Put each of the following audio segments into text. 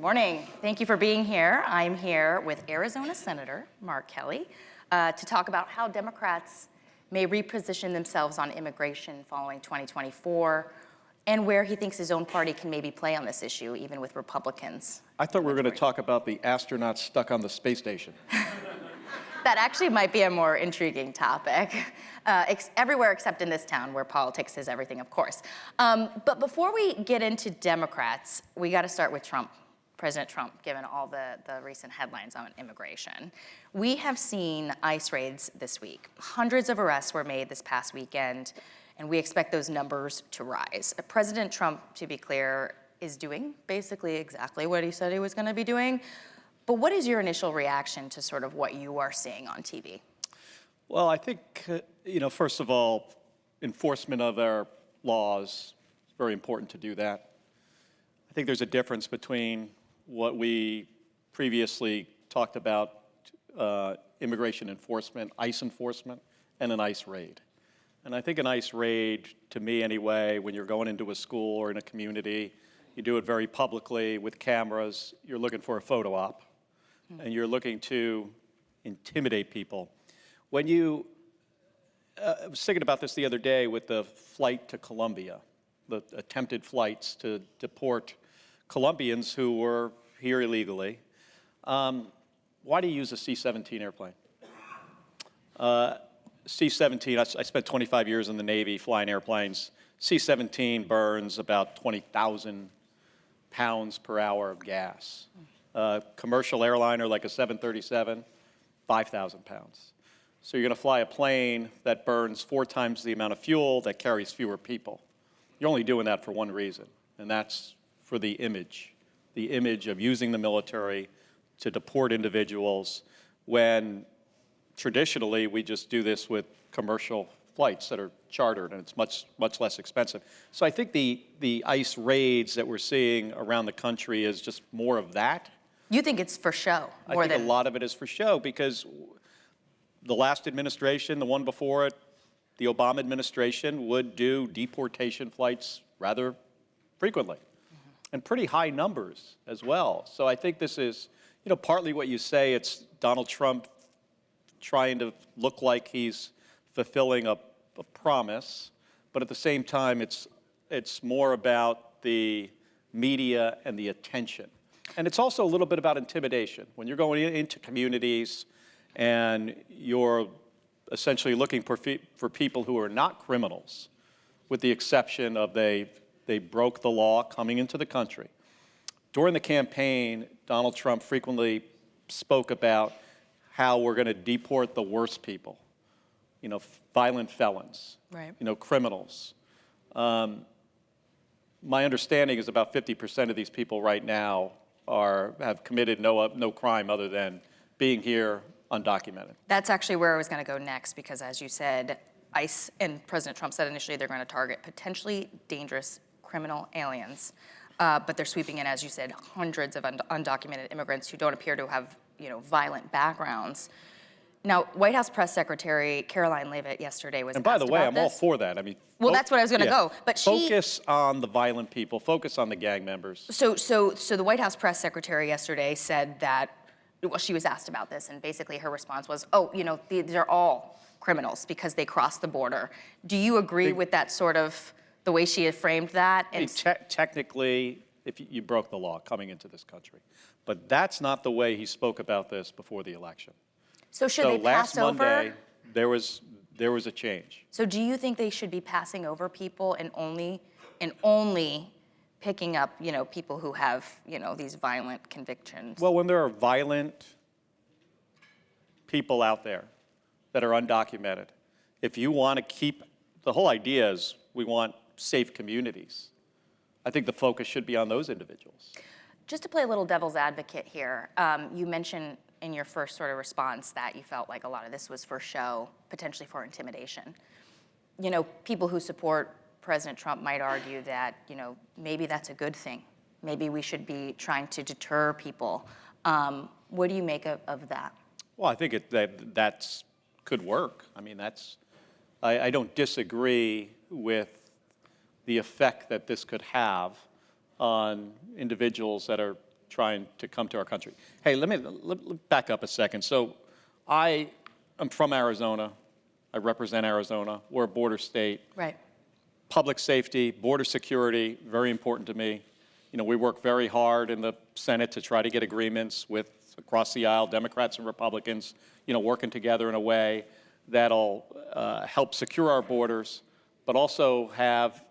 Morning. Thank you for being here. I'm here with Arizona Senator Mark Kelly to talk about how Democrats may reposition themselves on immigration following 2024 and where he thinks his own party can maybe play on this issue, even with Republicans. I thought we were going to talk about the astronauts stuck on the space station. That actually might be a more intriguing topic. Everywhere except in this town where politics is everything, of course. But before we get into Democrats, we got to start with Trump. President Trump, given all the recent headlines on immigration. We have seen ICE raids this week. Hundreds of arrests were made this past weekend, and we expect those numbers to rise. President Trump, to be clear, is doing basically exactly what he said he was going to be doing. But what is your initial reaction to sort of what you are seeing on TV? Well, I think, first of all, enforcement of our laws, it's very important to do that. I think there's a difference between what we previously talked about, immigration enforcement, ICE enforcement, and an ICE raid. And I think an ICE raid, to me anyway, when you're going into a school or in a community, you do it very publicly with cameras, you're looking for a photo op, and you're looking to intimidate people. When you, I was thinking about this the other day with the flight to Colombia, the attempted flights to deport Colombians who were here illegally. Why do you use a C-17 airplane? C-17, I spent 25 years in the Navy flying airplanes. C-17 burns about 20,000 pounds per hour of gas. Commercial airliner like a 737, 5,000 pounds. So you're going to fly a plane that burns 4 times the amount of fuel, that carries fewer people. You're only doing that for one reason, and that's for the image of using the military to deport individuals when traditionally we just do this with commercial flights that are chartered and it's much less expensive. So I think the ICE raids that we're seeing around the country is just more of that. You think it's for show more than... I think a lot of it is for show because the last administration, the one before it, the Obama administration would do deportation flights rather frequently. And pretty high numbers as well. So I think this is, partly what you say, it's Donald Trump trying to look like he's fulfilling a promise, but at the same time, it's more about the media and the attention. And it's also a little bit about intimidation. When you're going into communities and you're essentially looking for people who are not criminals, with the exception of they broke the law coming into the country. During the campaign, Donald Trump frequently spoke about how we're going to deport the worst people, violent felons, right. Criminals. My understanding is about 50% of these people right now have committed no crime other than being here undocumented. That's actually where I was going to go next, because as you said, ICE and President Trump said initially they're going to target potentially dangerous criminal aliens, but they're sweeping in, as you said, hundreds of undocumented immigrants who don't appear to have, violent backgrounds. Now, White House Press Secretary Caroline Leavitt yesterday was asked about this. And by the way, I'm all for that. I mean, well, that's what I was going to go. But focus on the violent people. Focus on the gang members. So the White House Press Secretary yesterday said that, well, she was asked about this, and basically her response was, these are all criminals because they crossed the border. Do you agree with that sort of the way she had framed that? And technically, if you broke the law coming into this country. But that's not the way he spoke about this before the election. So should they pass over? Last Monday, there was a change. So do you think they should be passing over people and only picking up, people who have, these violent convictions? Well, when there are violent people out there that are undocumented, if you want to keep, the whole idea is we want safe communities. I think the focus should be on those individuals. Just to play a little devil's advocate here, you mentioned in your first sort of response that you felt like a lot of this was for show, potentially for intimidation. People who support President Trump might argue that, maybe that's a good thing. Maybe we should be trying to deter people. What do you make of that? Well, I think that could work. I mean, I don't disagree with the effect that this could have on individuals that are trying to come to our country. Hey, let me back up a second. So I am from Arizona. I represent Arizona. We're a border state. Right. Public safety, border security, very important to me. You know, we work very hard in the Senate to try to get agreements with, across the aisle, Democrats and Republicans, you know, working together in a way that'll help secure our borders, but also have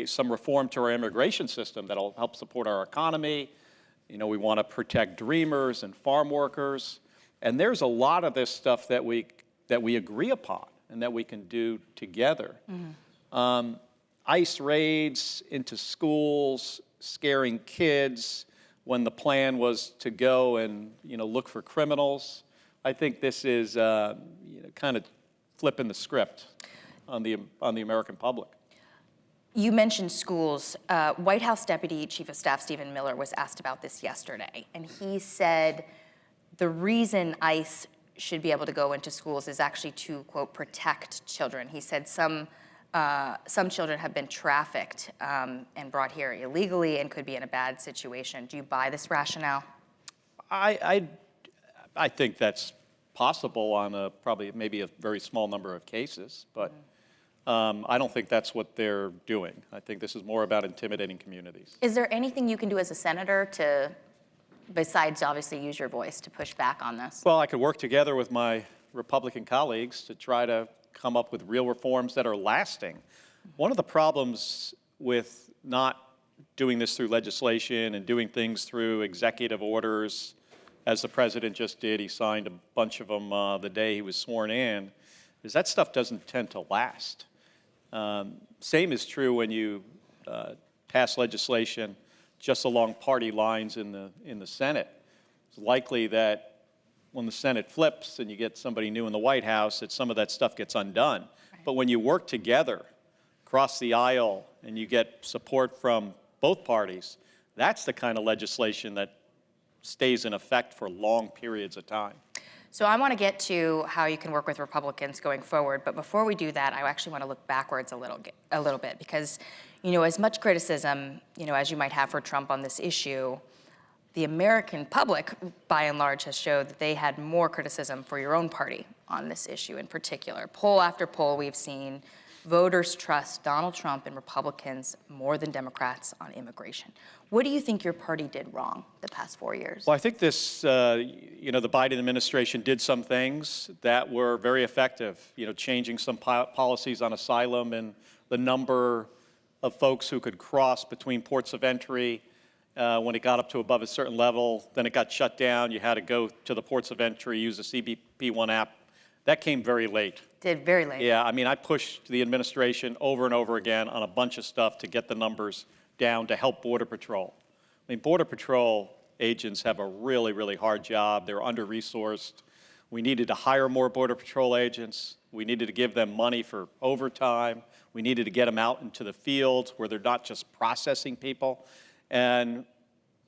some reform to our immigration system that'll help support our economy. You know, we want to protect dreamers and farm workers. And there's a lot of this stuff that we agree upon and that we can do together. Mm-hmm. ICE raids into schools, scaring kids when the plan was to go and, you know, look for criminals. I think this is you know, kind of flipping the script on the American public. You mentioned schools. White House Deputy Chief of Staff Stephen Miller was asked about this yesterday, and he said the reason ICE should be able to go into schools is actually to, quote, protect children. He said some children have been trafficked and brought here illegally and could be in a bad situation. Do you buy this rationale? I think that's possible on probably maybe a very small number of cases, but I don't think that's what they're doing. I think this is more about intimidating communities. Is there anything you can do as a senator to, besides obviously use your voice, to push back on this? Well, I could work together with my Republican colleagues to try to come up with real reforms that are lasting. One of the problems with not doing this through legislation and doing things through executive orders, as the president just did, he signed a bunch of them the day he was sworn in, is that stuff doesn't tend to last. Same is true when you pass legislation just along party lines in the Senate. It's likely that when the Senate flips and you get somebody new in the White House, that some of that stuff gets undone. Right. But when you work together across the aisle and you get support from both parties, that's the kind of legislation that stays in effect for long periods of time. So I want to get to how you can work with Republicans going forward, but before we do that, I actually want to look backwards a little bit, because, you know, as much criticism, you know, as you might have for Trump on this issue, the American public, by and large, has showed that they had more criticism for your own party on this issue in particular. Poll after poll, we've seen voters trust Donald Trump and Republicans more than Democrats on immigration. What do you think your party did wrong the past 4 years? Well, I think this, you know, the Biden administration did some things that were very effective, you know, changing some policies on asylum and the number of folks who could cross between ports of entry. When it got up to above a certain level, then it got shut down. You had to go to the ports of entry, use the CBP1 app. That came very late. Did very late. Yeah, I mean, I pushed the administration over and over again on a bunch of stuff to get the numbers down to help Border Patrol. I mean, Border Patrol agents have a really, really hard job. They're under-resourced. We needed to hire more Border Patrol agents. We needed to give them money for overtime. We needed to get them out into the field where they're not just processing people. And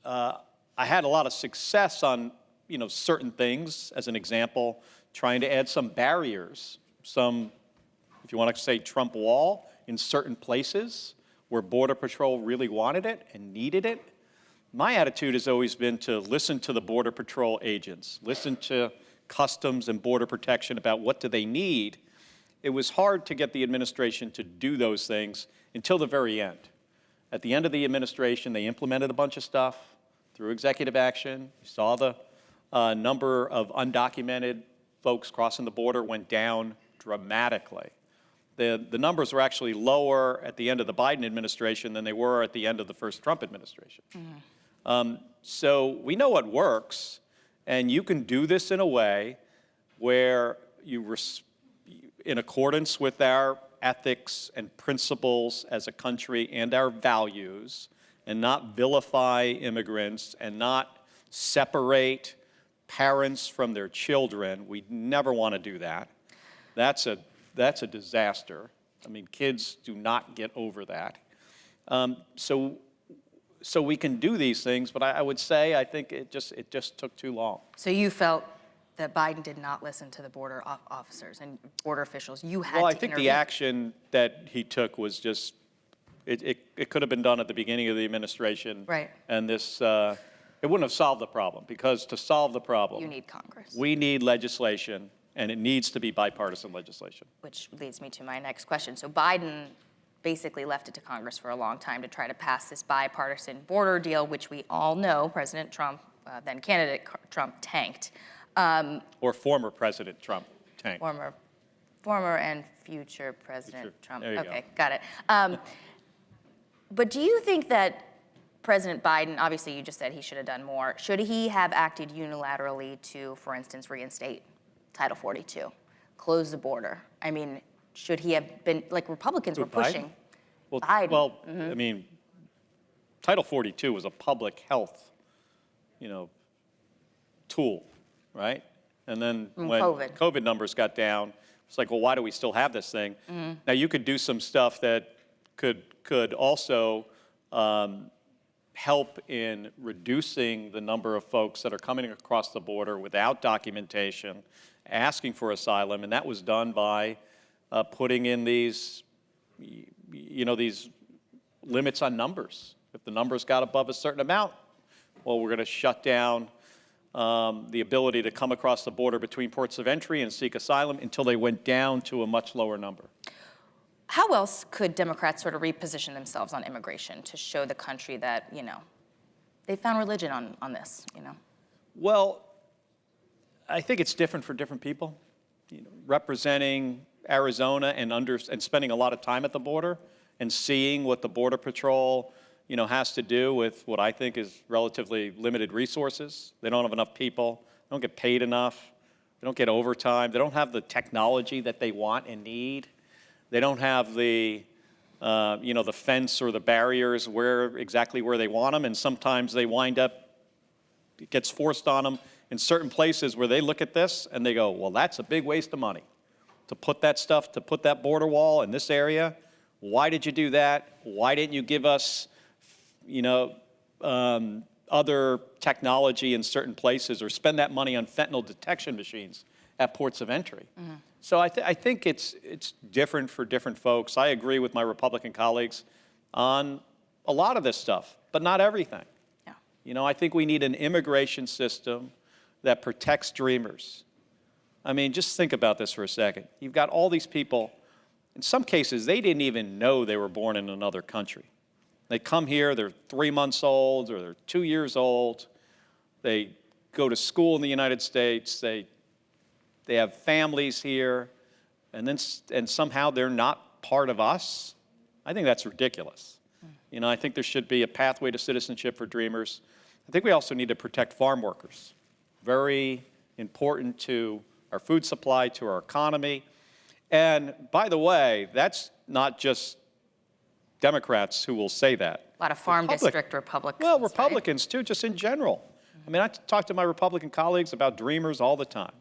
I had a lot of success on, you know, certain things. As an example, trying to add some barriers, some, if you want to say, Trump wall in certain places where Border Patrol really wanted it and needed it. My attitude has always been to listen to the Border Patrol agents, listen to Customs and Border Protection about what do they need. It was hard to get the administration to do those things until the very end. At the end of the administration, they implemented a bunch of stuff through executive action. You saw the number of undocumented folks crossing the border went down dramatically. The numbers were actually lower at the end of the Biden administration than they were at the end of the first Trump administration. Mm-hmm. So we know what works, and you can do this in a way where you, in accordance with our ethics and principles as a country and our values, and not vilify immigrants and not separate parents from their children. We never want to do that. That's a disaster. I mean, kids do not get over that. So we can do these things, but I would say I think it just took too long. So you felt that Biden did not listen to the border officers and border officials. You had to intervene. Well, I think the action that he took was just, it could have been done at the beginning of the administration. Right. And this It wouldn't have solved the problem, because to solve the problem, You need Congress. we need legislation, and it needs to be bipartisan legislation. Which leads me to my next question. So Biden basically left it to Congress for a long time to try to pass this bipartisan border deal, which we all know President Trump, then candidate Trump, tanked. Or former President Trump tanked. Former and future President Trump. There you Okay, go. got it. But do you think that President Biden, obviously you just said he should have done more, should he have acted unilaterally to, for instance, reinstate Title 42, close the border? I mean, should he have been, like Republicans were pushing Biden? Well, I mean, Title 42 was a public health, tool, right? And then when COVID numbers got down, it's like, well, why do we still have this thing? Now, you could do some stuff that could also help in reducing the number of folks that are coming across the border without documentation, asking for asylum, and that was done by putting in these, these limits on numbers. If the numbers got above a certain amount, well, we're going to shut down the ability to come across the border between ports of entry and seek asylum until they went down to a much lower number. How else could Democrats sort of reposition themselves on immigration to show the country that, they found religion on this, Well, I think it's different for different people. Representing Arizona and spending a lot of time at the border and seeing what the Border Patrol, has to do with what I think is relatively limited resources. They don't have enough people. They don't get paid enough. They don't get overtime. They don't have the technology that they want and need. They don't have the, the fence or the barriers exactly where they want them, and sometimes they wind up, it gets forced on them in certain places where they look at this and they go, well, that's a big waste of money to put that border wall in this area. Why did you do that? Why didn't you give us, other technology in certain places, or spend that money on fentanyl detection machines at ports of entry? So I think it's different for different folks. I agree with my Republican colleagues on a lot of this stuff, but not everything. Yeah. I think we need an immigration system that protects dreamers. I mean, just think about this for a second. You've got all these people, in some cases, they didn't even know they were born in another country. They come here, they're 3 months old, or they're 2 years old. They go to school in the United States. They have families here, and somehow they're not part of us. I think that's ridiculous. I think there should be a pathway to citizenship for dreamers. I think we also need to protect farm workers. Very important to our food supply, to our economy. And by the way, that's not just Democrats who will say that. A lot of farm district Republicans. Well, Republicans too, just in general. I mean, I talk to my Republican colleagues about dreamers all the time.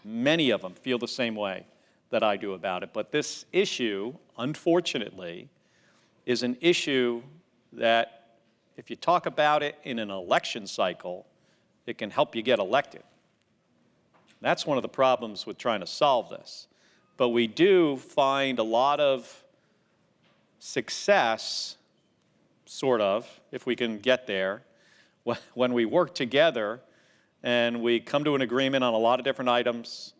Many of them feel the same way that I do about it. But this issue, unfortunately, is an issue that if you talk about it in an election cycle, it can help you get elected. That's one of the problems with trying to solve this. But we do find a lot of success, sort of, if we can get there, when we work together and we come to an agreement on a lot of different items.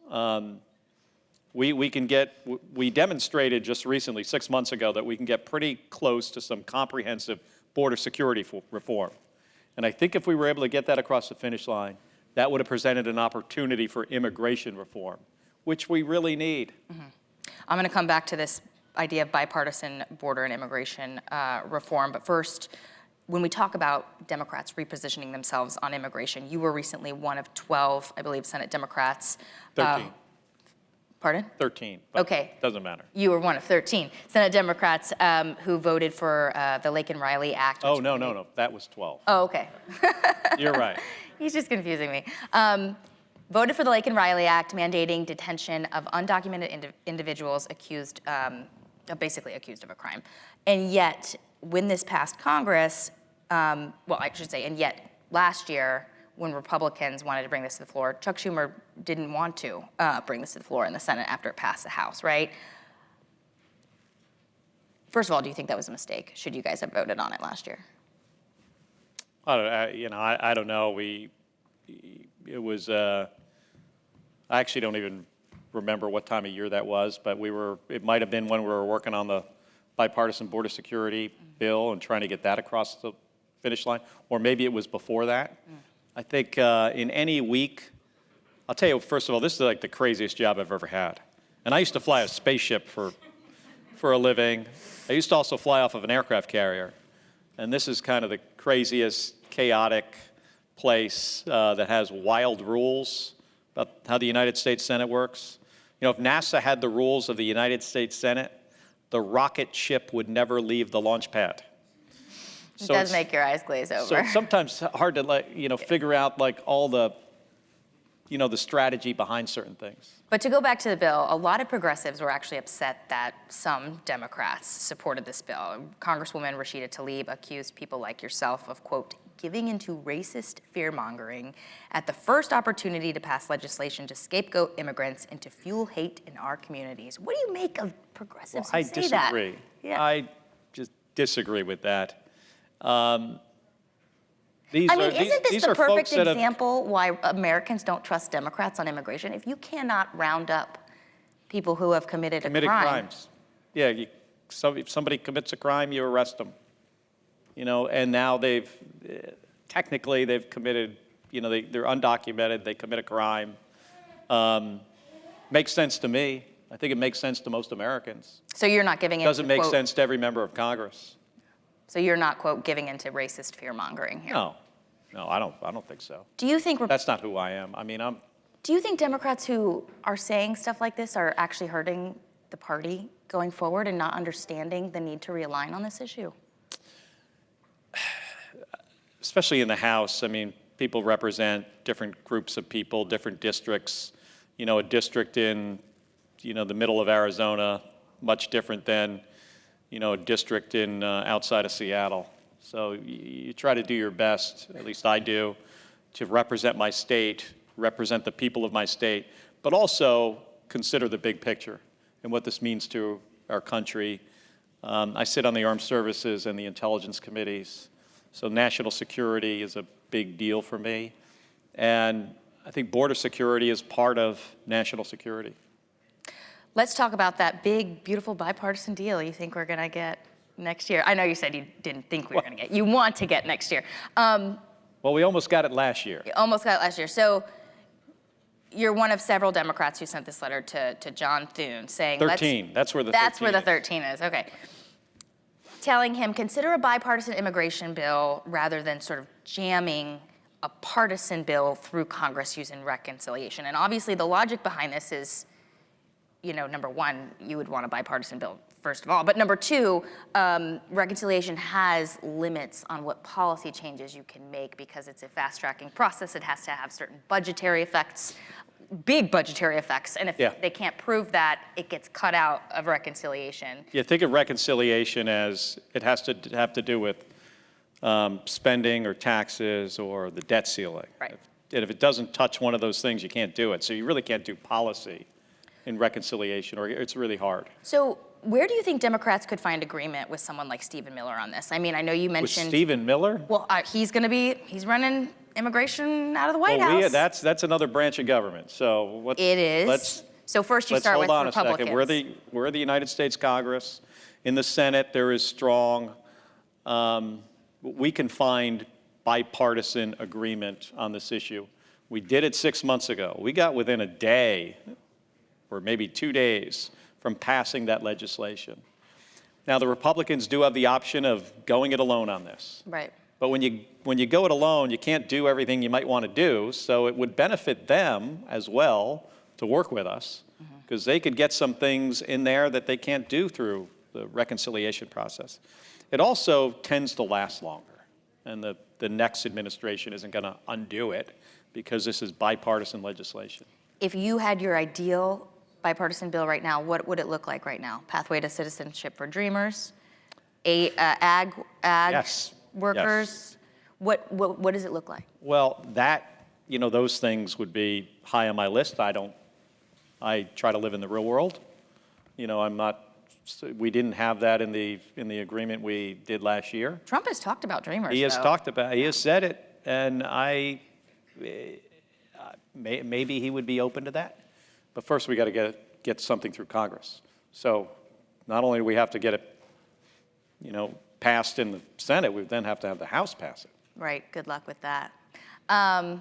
We demonstrated just recently, 6 months ago, that we can get pretty close to some comprehensive border security reform. And I think if we were able to get that across the finish line, that would have presented an opportunity for immigration reform, which we really need. I'm going to come back to this idea of bipartisan border and immigration reform, but first, when we talk about Democrats repositioning themselves on immigration, you were recently one of 12, I believe, Senate Democrats. 13. Pardon? 13. But okay. Doesn't matter. You were one of 13 Senate Democrats who voted for the Lake and Riley Act. Oh, no. That was 12. Oh, okay. You're right. He's just confusing me. Voted for the Lake and Riley Act, mandating detention of undocumented individuals basically accused of a crime. And yet, when this passed Congress, and yet last year, when Republicans wanted to bring this to the floor, Chuck Schumer didn't want to bring this to the floor in the Senate after it passed the House, right? First of all, do you think that was a mistake? Should you guys have voted on it last year? I don't know. It was, I actually don't even remember what time of year that was, but it might have been when we were working on the bipartisan border security bill and trying to get that across the finish line, or maybe it was before that. I think in any week, I'll tell you, first of all, this is like the craziest job I've ever had. And I used to fly a spaceship for a living. I used to also fly off of an aircraft carrier. And this is kind of the craziest, chaotic place that has wild rules about how the United States Senate works. You know, if NASA had the rules of the United States Senate, the rocket ship would never leave the launch pad. It does make your eyes glaze over. So it's sometimes hard to figure out all the strategy behind certain things. But to go back to the bill, a lot of progressives were actually upset that some Democrats supported this bill. Congresswoman Rashida Tlaib accused people like yourself of, quote, giving into racist fear-mongering at the first opportunity to pass legislation to scapegoat immigrants and to fuel hate in our communities. What do you make of progressives who say that? I disagree. Yeah. I just disagree with that. Isn't this the perfect example why Americans don't trust Democrats on immigration? If you cannot round up people who have committed crimes. Yeah, if somebody commits a crime, you arrest them. And now technically they've committed, they're undocumented, they commit a crime. Makes sense to me. I think it makes sense to most Americans. So you're not giving in Doesn't make sense to every member of Congress. So you're not, quote, giving into racist fear-mongering here? No, I don't think so. Do you think that's not who I am? Do you think Democrats who are saying stuff like this are actually hurting the party going forward and not understanding the need to realign on this issue? Especially in the House, people represent different groups of people, different districts. A district in, the middle of Arizona, much different than, a district in outside of Seattle. So you try to do your best, at least I do, to represent my state, represent the people of my state, but also consider the big picture and what this means to our country. I sit on the Armed Services and the Intelligence Committees, so national security is a big deal for me. And I think border security is part of national security. Let's talk about that big, beautiful bipartisan deal you think we're going to get next year. I know you said you didn't think we were going to get. You want to get next year. Well, we almost got it last year. You almost got it last year. So you're one of several Democrats who sent this letter to John Thune saying— 13. That's where the 13 is. Okay. Telling him, consider a bipartisan immigration bill rather than sort of jamming a partisan bill through Congress using reconciliation. And obviously the logic behind this is, number one, you would want a bipartisan bill, first of all. But number two, reconciliation has limits on what policy changes you can make because it's a fast-tracking process. It has to have certain budgetary effects, big budgetary effects. And if they can't prove that, it gets cut out of reconciliation. Yeah, think of reconciliation as it has to have to do with spending or taxes or the debt ceiling. Right. And if it doesn't touch one of those things, you can't do it. So you really can't do policy in reconciliation, or it's really hard. So where do you think Democrats could find agreement with someone like Stephen Miller on this? I know you mentioned— With Stephen Miller? Well, he's running immigration out of the White House. That's another branch of government. So it is. So first you start with Republicans. Hold on a second. We're the United States Congress. In the Senate, there is strong. We can find bipartisan agreement on this issue. We did it 6 months ago. We got within a day, or maybe 2 days, from passing that legislation. Now, the Republicans do have the option of going it alone on this. Right. But when you go it alone, you can't do everything you might want to do, so it would benefit them as well to work with us, because they could get some things in there that they can't do through the reconciliation process. It also tends to last longer, and the next administration isn't going to undo it because this is bipartisan legislation. If you had your ideal bipartisan bill right now, what would it look like right now? Pathway to citizenship for dreamers, ag workers. Yes. What does it look like? Well, those things would be high on my list. I try to live in the real world. I'm not So we didn't have that in the agreement we did last year. Trump has talked about Dreamers, He has though. talked about, he has said it, and maybe he would be open to that. But first, we got to get something through Congress. So not only do we have to get it, passed in the Senate, we then have to have the House pass it. Right. Good luck with that. But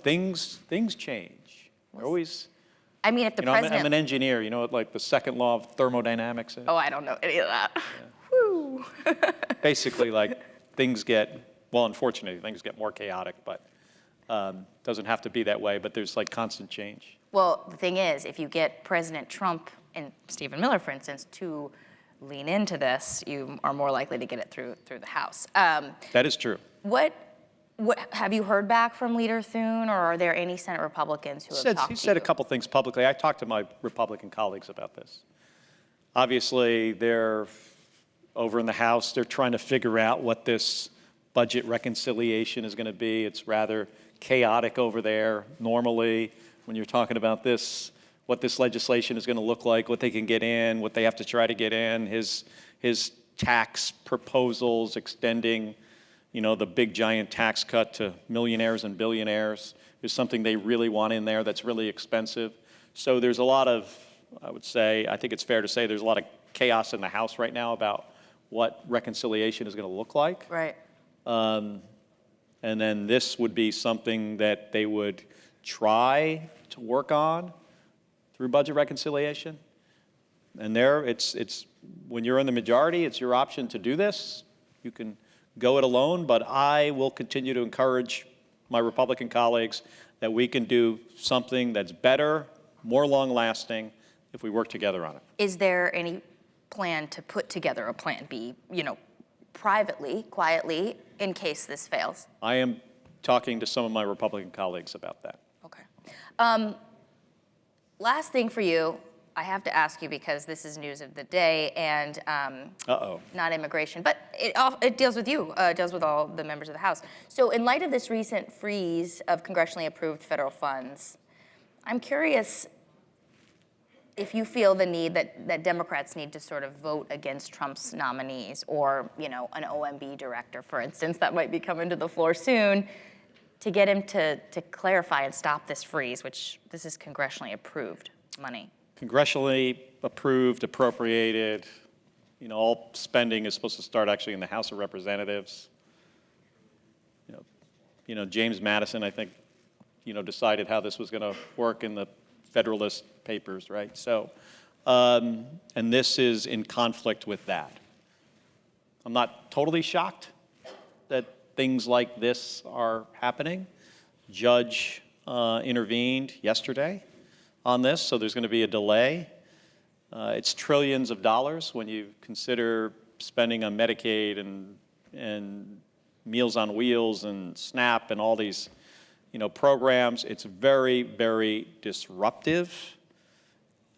things change. They're always. I mean, if the president. I'm an engineer. You know what, like the second law of thermodynamics is? Oh, I don't know any of that. Yeah. Woo. Basically, like unfortunately, things get more chaotic, but doesn't have to be that way. But there's like constant change. Well, the thing is, if you get President Trump and Stephen Miller, for instance, to lean into this, you are more likely to get it through the House. That is true. What have you heard back from Leader Thune, or are there any Senate Republicans who have talked to you? He said a couple things publicly. I talked to my Republican colleagues about this. Obviously, they're over in the House. They're trying to figure out what this budget reconciliation is going to be. It's rather chaotic over there. Normally, when you're talking about this, what this legislation is going to look like, what they can get in, what they have to try to get in, his tax proposals extending, the big giant tax cut to millionaires and billionaires is something they really want in there that's really expensive. So there's a lot of, I think it's fair to say there's a lot of chaos in the House right now about what reconciliation is going to look like. Right. And then this would be something that they would try to work on through budget reconciliation. And it's when you're in the majority, it's your option to do this. You can go it alone, but I will continue to encourage my Republican colleagues that we can do something that's better, more long-lasting, if we work together on it. Is there any plan to put together a plan B, privately, quietly, in case this fails? I am talking to some of my Republican colleagues about that. Okay. Last thing for you, I have to ask you because this is news of the day and not immigration, but it deals with you, deals with all the members of the House. So in light of this recent freeze of congressionally approved federal funds, I'm curious if you feel the need that Democrats need to sort of vote against Trump's nominees or, an OMB director, for instance, that might be coming to the floor soon, to get him to clarify and stop this freeze, which this is congressionally approved money. Congressionally approved, appropriated, all spending is supposed to start actually in the House of Representatives. James Madison, I think, decided how this was going to work in the Federalist Papers, right? So, and this is in conflict with that. I'm not totally shocked that things like this are happening. Judge intervened yesterday on this, so there's going to be a delay. It's trillions of dollars when you consider spending on Medicaid and Meals on Wheels and SNAP and all these programs. It's very, very disruptive.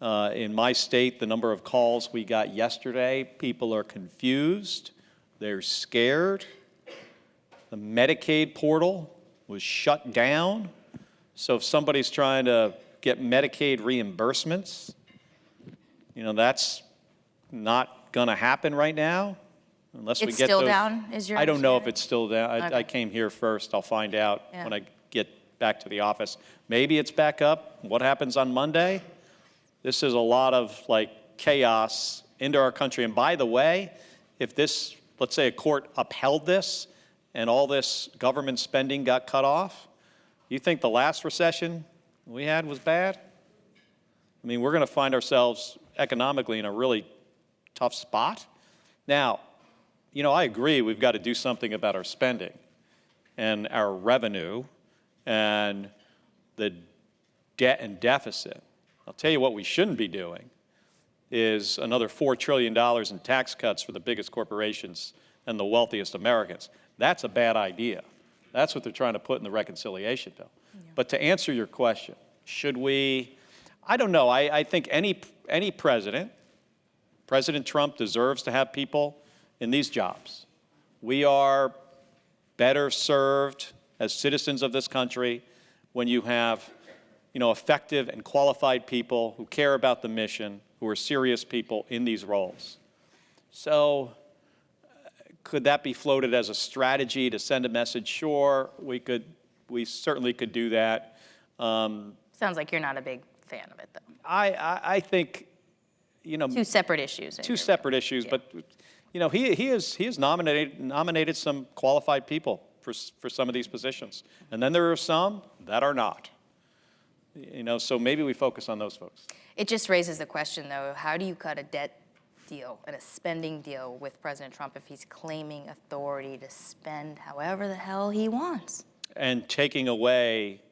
In my state, the number of calls we got yesterday, people are confused. They're scared. The Medicaid portal was shut down. So if somebody's trying to get Medicaid reimbursements, that's not going to happen right now. Unless we get still those. Down, is your I don't know if understanding? it's still down. Okay. I came here first. I'll find out Yeah. when I get back to the office. Maybe it's back up. What happens on Monday? This is a lot of chaos into our country. And by the way, if this, let's say a court upheld this and all this government spending got cut off, you think the last recession we had was bad? I mean, we're going to find ourselves economically in a really tough spot. Now, I agree we've got to do something about our spending and our revenue and the debt and deficit. I'll tell you what we shouldn't be doing is another $4 trillion in tax cuts for the biggest corporations and the wealthiest Americans. That's a bad idea. That's what they're trying to put in the reconciliation bill. Yeah. But to answer your question, should we? I don't know. I think any president, President Trump deserves to have people in these jobs. We are better served as citizens of this country when you have, effective and qualified people who care about the mission, who are serious people in these roles. So could that be floated as a strategy to send a message? Sure, we certainly could do that. Sounds like you're not a big fan of it, though. I think, Two separate issues. two separate issues, Yeah. but he has nominated some qualified people for some of these positions, and then there are some that are not. So maybe we focus on those folks. It just raises the question, though, how do you cut a debt deal and a spending deal with President Trump if he's claiming authority to spend however the hell he wants? And taking away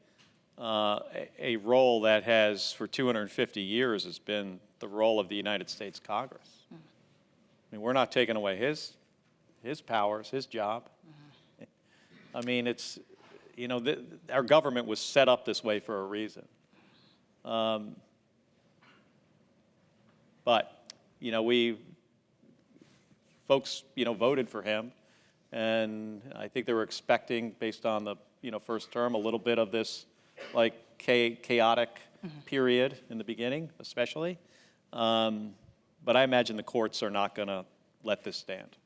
a role that has, for 250 years, has been the role of the United States Congress. I mean, we're not taking away his powers, his job. I mean, it's, our government was set up this way for a reason. But, folks, voted for him, and I think they were expecting, based on the, first term, a little bit of this, like, chaotic period in the beginning, especially. But I imagine the courts are not going to let this stand.